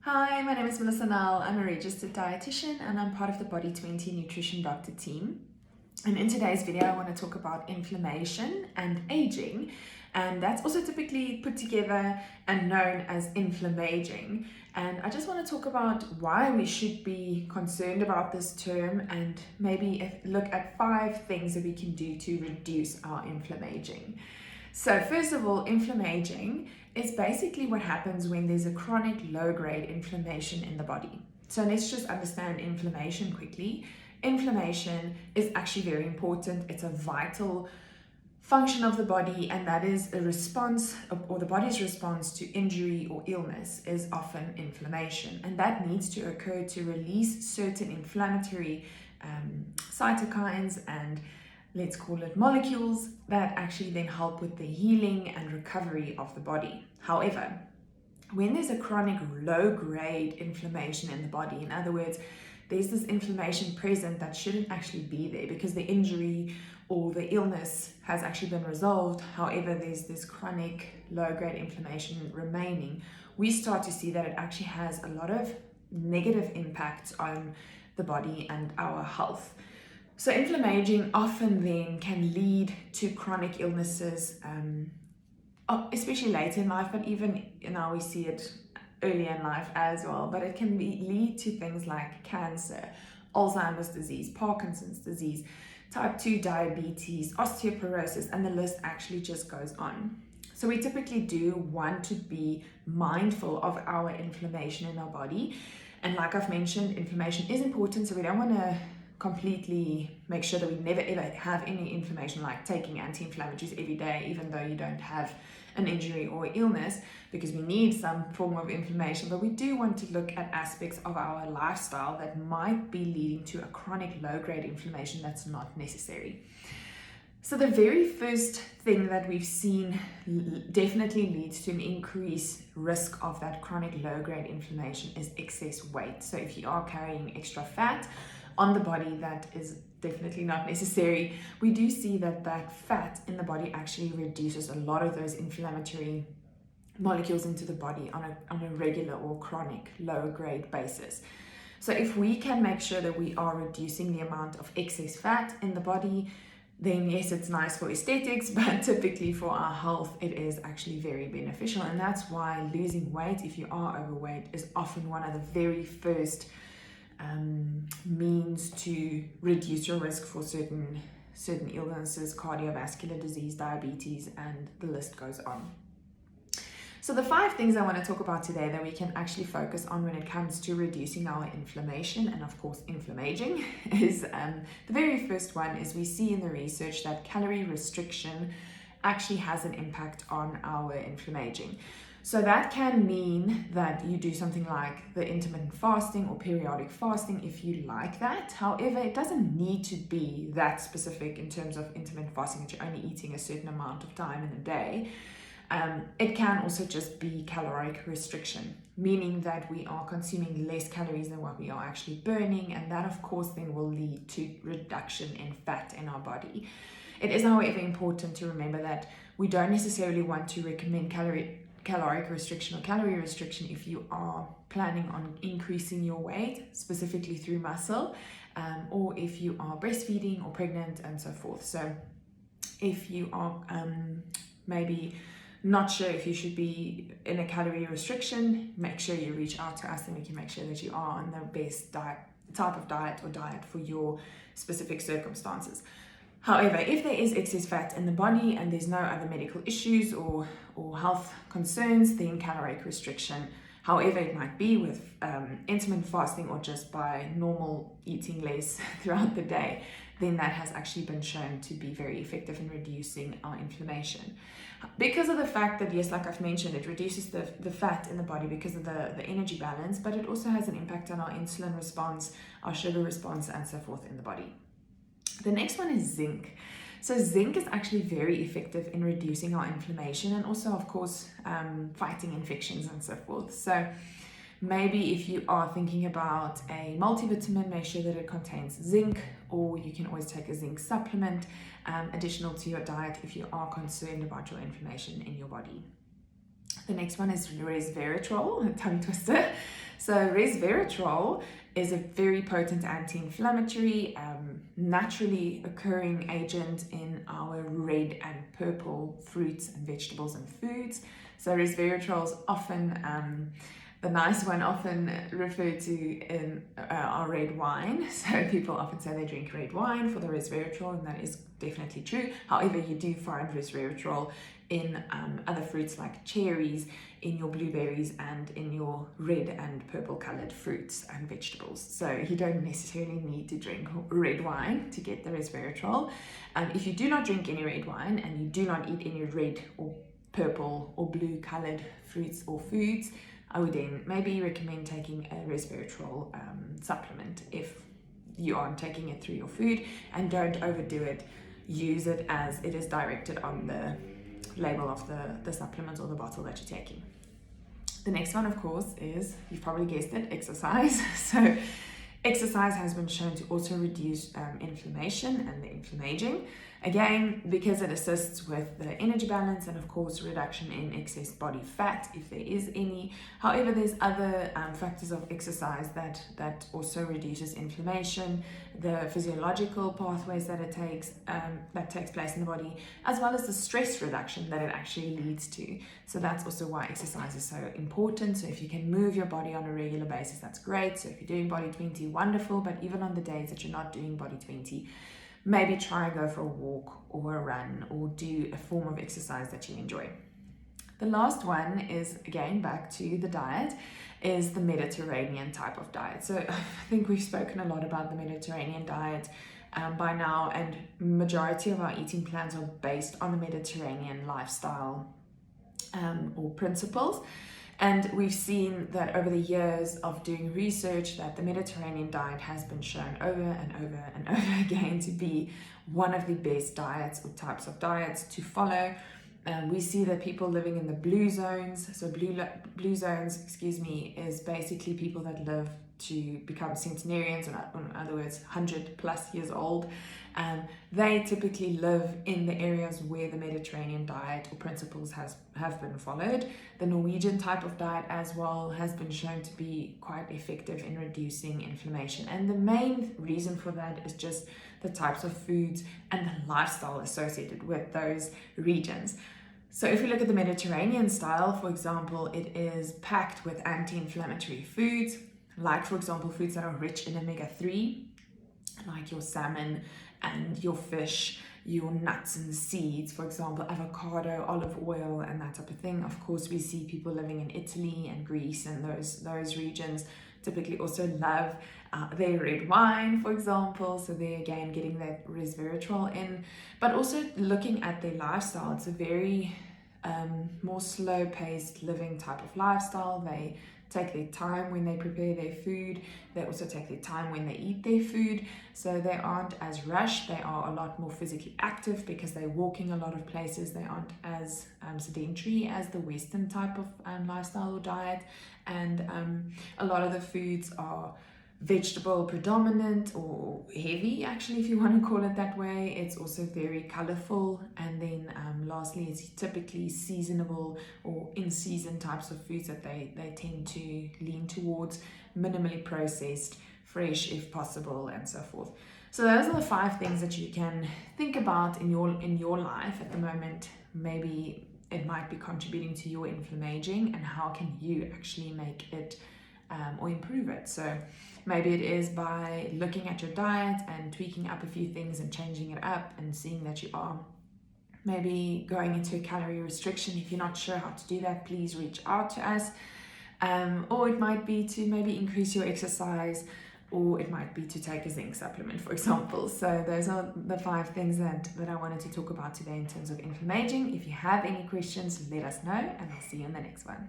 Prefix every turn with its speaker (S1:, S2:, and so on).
S1: Hi, my name is Melissa Nell. I'm a registered dietitian and I'm part of the Body 20 Nutrition Doctor team. And in today's video, I want to talk about inflammation and aging. And that's also typically put together and known as inflammaging. And I just want to talk about why we should be concerned about this term and maybe look at 5 things that we can do to reduce our inflammaging. So first of all, inflammaging is basically what happens when there's a chronic low-grade inflammation in the body. So let's just understand inflammation quickly. Inflammation is actually very important. It's a vital function of the body, and that is a response, or the body's response to injury or illness is often inflammation. And that needs to occur to release certain inflammatory cytokines and let's call it molecules that actually then help with the healing and recovery of the body. However, when there's a chronic low-grade inflammation in the body, in other words, there's this inflammation present that shouldn't actually be there because the injury or the illness has actually been resolved, however, there's this chronic low-grade inflammation remaining, we start to see that it actually has a lot of negative impacts on the body and our health. So inflammaging often then can lead to chronic illnesses, especially later in life, but even now we see it earlier in life as well. But it can lead to things like cancer, Alzheimer's disease, Parkinson's disease, type 2 diabetes, osteoporosis, and the list actually just goes on. So we typically do want to be mindful of our inflammation in our body. And like I've mentioned, inflammation is important, so we don't want to completely make sure that we never ever have any inflammation, like taking anti-inflammatories every day even though you don't have an injury or illness, because we need some form of inflammation. But we do want to look at aspects of our lifestyle that might be leading to a chronic low-grade inflammation that's not necessary. So the very first thing that we've seen definitely leads to an increased risk of that chronic low-grade inflammation is excess weight. So if you are carrying extra fat on the body that is definitely not necessary, we do see that fat in the body actually reduces a lot of those inflammatory molecules into the body on a regular or chronic lower grade basis. So if we can make sure that we are reducing the amount of excess fat in the body, then yes, it's nice for aesthetics, but typically for our health, it is actually very beneficial. And that's why losing weight, if you are overweight, is often one of the very first means to reduce your risk for certain illnesses, cardiovascular disease, diabetes, and the list goes on. So the 5 things I want to talk about today that we can actually focus on when it comes to reducing our inflammation and of course inflammaging is the very first one is we see in the research that calorie restriction actually has an impact on our inflammaging. So that can mean that you do something like the intermittent fasting or periodic fasting if you like that. However, it doesn't need to be that specific in terms of intermittent fasting that you're only eating a certain amount of time in a day. It can also just be caloric restriction, meaning that we are consuming less calories than what we are actually burning, and that of course then will lead to reduction in fat in our body. It is however important to remember that we don't necessarily want to recommend caloric restriction or calorie restriction if you are planning on increasing your weight, specifically through muscle, or if you are breastfeeding or pregnant and so forth. So if you are maybe not sure if you should be in a calorie restriction, make sure you reach out to us and we can make sure that you are on the best type of diet for your specific circumstances. However, if there is excess fat in the body and there's no other medical issues or health concerns, then caloric restriction, however it might be with intermittent fasting or just by normal eating less throughout the day, then that has actually been shown to be very effective in reducing our inflammation. Because of the fact that, yes, like I've mentioned, it reduces the fat in the body because of the energy balance, but it also has an impact on our insulin response, our sugar response, and so forth in the body. The next one is zinc. So zinc is actually very effective in reducing our inflammation and also, of course, fighting infections and so forth. So maybe if you are thinking about a multivitamin, make sure that it contains zinc, or you can always take a zinc supplement additional to your diet if you are concerned about your inflammation in your body. The next one is resveratrol, a tongue twister. So resveratrol is a very potent anti-inflammatory, naturally occurring agent in our red and purple fruits and vegetables and foods. So resveratrol is often the nice one, often referred to in our red wine. So people often say they drink red wine for the resveratrol, and that is definitely true. However, you do find resveratrol in other fruits like cherries, in your blueberries, and in your red and purple colored fruits and vegetables. So you don't necessarily need to drink red wine to get the resveratrol. If you do not drink any red wine and you do not eat any red or purple or blue colored fruits or foods, I would then maybe recommend taking a resveratrol supplement if you aren't taking it through your food, and don't overdo it. Use it as it is directed on the label of the supplement or the bottle that you're taking. The next one, of course, is, you've probably guessed it, exercise. So exercise has been shown to also reduce inflammation and the inflammaging. Again, because it assists with the energy balance and of course reduction in excess body fat if there is any. However, there's other factors of exercise that also reduces inflammation, the physiological pathways that takes place in the body, as well as the stress reduction that it actually leads to. So that's also why exercise is so important. So if you can move your body on a regular basis, that's great. So if you're doing Body 20, wonderful. But even on the days that you're not doing Body 20, maybe try and go for a walk or a run or do a form of exercise that you enjoy. The last one is, again, back to the diet, is the Mediterranean type of diet. So I think we've spoken a lot about the Mediterranean diet by now, and majority of our eating plans are based on the Mediterranean lifestyle or principles. And we've seen that over the years of doing research that the Mediterranean diet has been shown over and over and over again to be one of the best diets or types of diets to follow. We see that people living in the blue zones, so blue zones, is basically people that live to become centenarians, or in other words, 100 plus years old. They typically live in the areas where the Mediterranean diet or principles have been followed. The Norwegian type of diet as well has been shown to be quite effective in reducing inflammation. And the main reason for that is just the types of foods and the lifestyle associated with those regions. So if we look at the Mediterranean style, for example, it is packed with anti-inflammatory foods, like, for example, foods that are rich in omega-3, like your salmon and your fish, your nuts and seeds, for example, avocado, olive oil, and that type of thing. Of course, we see people living in Italy and Greece and those regions typically also love their red wine, for example. So they're again getting that resveratrol in, but also looking at their lifestyle. It's a very more slow-paced living type of lifestyle. They take their time when they prepare their food. They also take their time when they eat their food. So they aren't as rushed. They are a lot more physically active because they're walking a lot of places. They aren't as sedentary as the Western type of lifestyle or diet. And a lot of the foods are vegetable predominant or heavy, actually, if you want to call it that way. It's also very colorful. And then lastly, it's typically seasonable or in-season types of foods that they tend to lean towards, minimally processed, fresh if possible, and so forth. So those are the 5 things that you can think about in your life at the moment. Maybe it might be contributing to your inflammaging, and how can you actually make it or improve it. So maybe it is by looking at your diet and tweaking up a few things and changing it up and seeing that you are maybe going into a calorie restriction. If you're not sure how to do that, please reach out to us. Or it might be to maybe increase your exercise, or it might be to take a zinc supplement, for example. So those are the 5 things that I wanted to talk about today in terms of inflammaging. If you have any questions, let us know, and I'll see you in the next one.